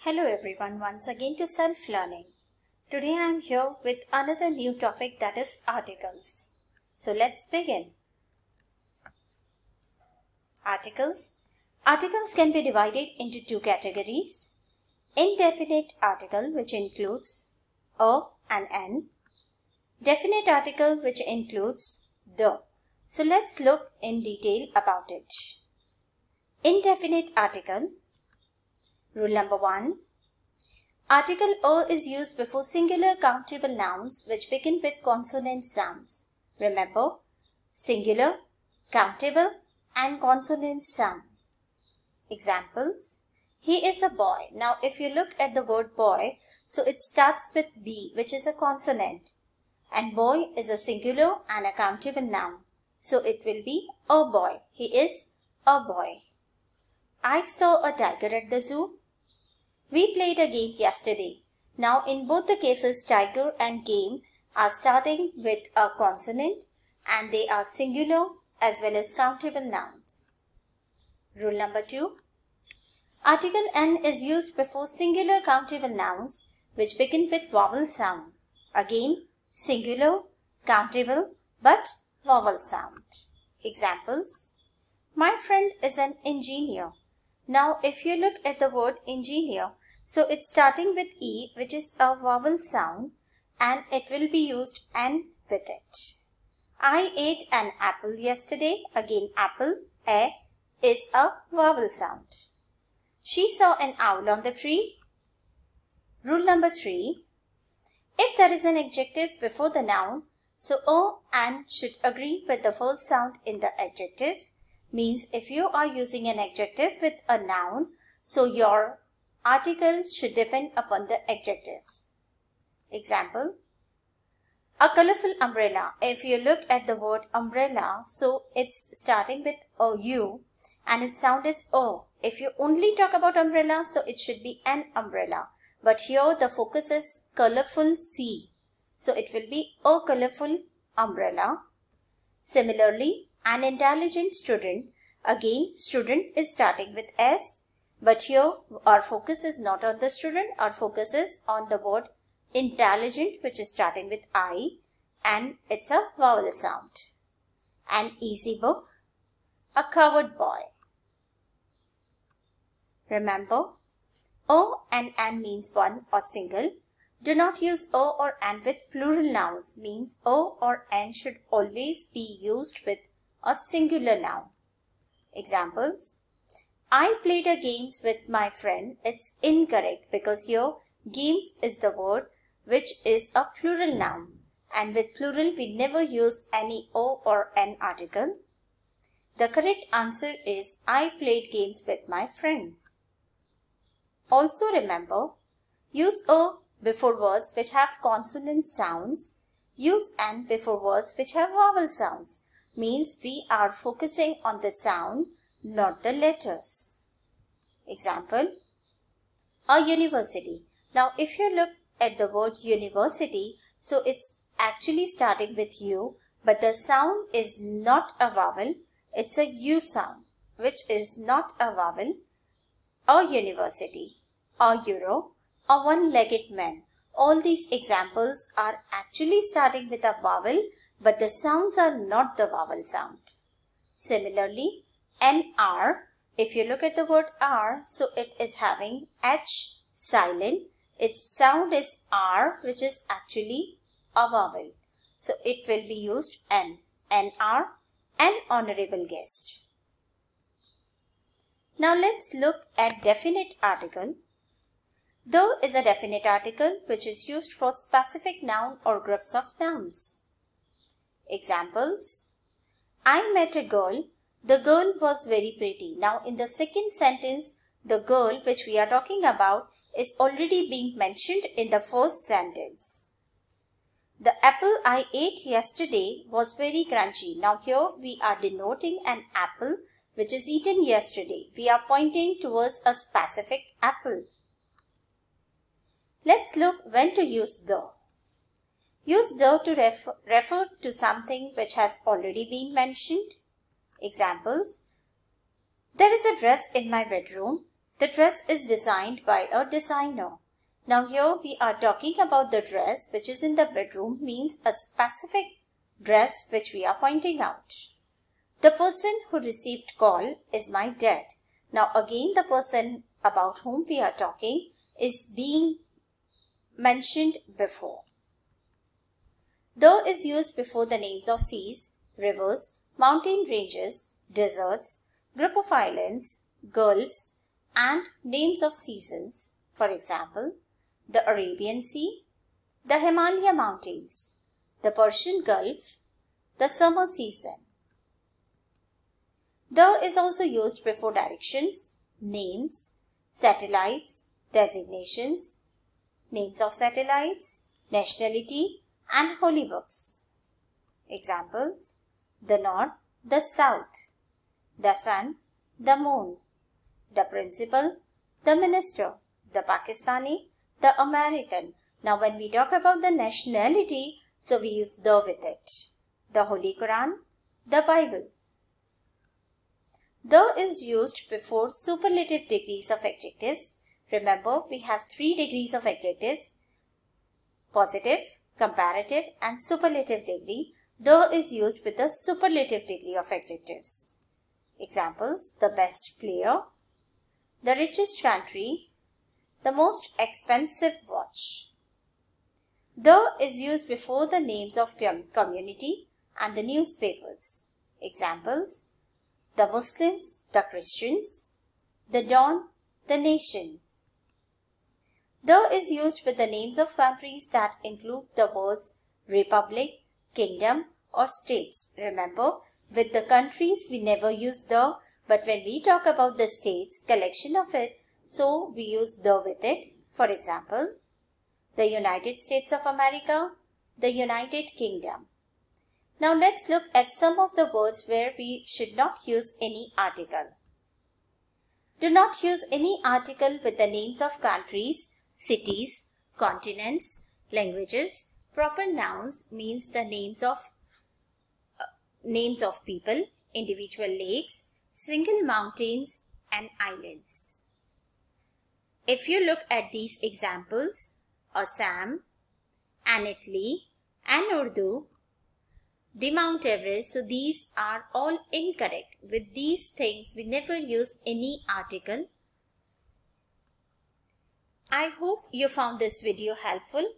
Hello everyone, once again to Self-Learning. Today I am here with another new topic, that is articles. So let's begin. Articles. Articles can be divided into two categories. Indefinite article, which includes a and an. Definite article, which includes the. So let's look in detail about it. Indefinite article. Rule number 1. Article a is used before singular countable nouns which begin with consonant sounds. Remember, singular, countable and consonant sound. Examples. He is a boy. Now if you look at the word boy, so it starts with B, which is a consonant. And boy is a singular and a countable noun. So it will be a boy. He is a boy. I saw a tiger at the zoo. We played a game yesterday. Now in both the cases, tiger and game are starting with a consonant and they are singular as well as countable nouns. Rule number 2. Article N is used before singular countable nouns which begin with vowel sound. Again, singular, countable but vowel sound. Examples. My friend is an engineer. Now if you look at the word engineer, so it's starting with E, which is a vowel sound, and it will be used N with it. I ate an apple yesterday. Again, apple, A, is a vowel sound. She saw an owl on the tree. Rule number 3. If there is an adjective before the noun, so O and should agree with the first sound in the adjective. Means if you are using an adjective with a noun, so your article should depend upon the adjective. Example. A colorful umbrella. If you look at the word umbrella, so it's starting with OU and its sound is O. If you only talk about umbrella, so it should be an umbrella. But here the focus is colorful C. So it will be a colorful umbrella. Similarly, an intelligent student. Again, student is starting with S. But here our focus is not on the student. Our focus is on the word intelligent, which is starting with I. And it's a vowel sound. An easy book. A coward boy. Remember, O and N means one or single. Do not use O or N with plural nouns. Means O or N should always be used with a singular noun. Examples. I played a games with my friend. It's incorrect because here games is the word which is a plural noun. And with plural we never use any O or N article. The correct answer is I played games with my friend. Also remember, use O before words which have consonant sounds. Use N before words which have vowel sounds. Means we are focusing on the sound, not the letters. Example, a university. Now if you look at the word university, so it's actually starting with U, but the sound is not a vowel, it's a U sound, which is not a vowel. A university, a euro, a one-legged man. All these examples are actually starting with a vowel, but the sounds are not the vowel sound. Similarly, NR, if you look at the word R, so it is having H silent. Its sound is R, which is actually a vowel. So it will be used N. NR, an honorable guest. Now let's look at definite article. The is a definite article which is used for specific noun or groups of nouns. Examples. I met a girl. The girl was very pretty. Now in the second sentence, the girl which we are talking about is already being mentioned in the first sentence. The apple I ate yesterday was very crunchy. Now here we are denoting an apple which is eaten yesterday. We are pointing towards a specific apple. Let's look when to use the. Use the to refer to something which has already been mentioned. Examples. There is a dress in my bedroom. The dress is designed by a designer. Now here we are talking about the dress which is in the bedroom means a specific dress which we are pointing out. The person who received call is my dad. Now again the person about whom we are talking is being mentioned before. The is used before the names of seas, rivers, mountain ranges, deserts, group of islands, gulfs, and names of seasons. For example, the Arabian Sea, the Himalaya Mountains, the Persian Gulf, the summer season. The is also used before directions, names, satellites, designations, names of satellites, nationality, and holy books. Examples: the north, the south, the sun, the moon, the principal, the minister, the Pakistani, the American. Now when we talk about the nationality, so we use the with it. The Holy Quran, the Bible. The is used before superlative degrees of adjectives. Remember, we have 3 degrees of adjectives: positive, comparative, and superlative degree. The is used with the superlative degree of adjectives. Examples: the best player, the richest country, the most expensive watch. The is used before the names of community and the newspapers. Examples: the Muslims, the Christians, the dawn, the nation. The is used with the names of countries that include the words republic, kingdom, or states. Remember, with the countries we never use the, but when we talk about the states, collection of it, so we use the with it. For example, the United States of America, the United Kingdom. Now let's look at some of the words where we should not use any article. Do not use any article with the names of countries, cities, continents, languages. Proper nouns means the names of people, individual lakes, single mountains, and islands. If you look at these examples, Assam, and Italy, and Urdu, the Mount Everest, so these are all incorrect. With these things, we never use any article. I hope you found this video helpful.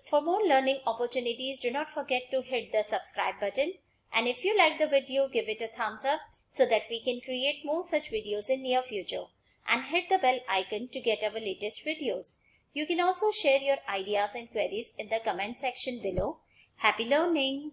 For more learning opportunities, do not forget to hit the subscribe button. And if you like the video, give it a thumbs up so that we can create more such videos in near future. And hit the bell icon to get our latest videos. You can also share your ideas and queries in the comment section below. Happy learning!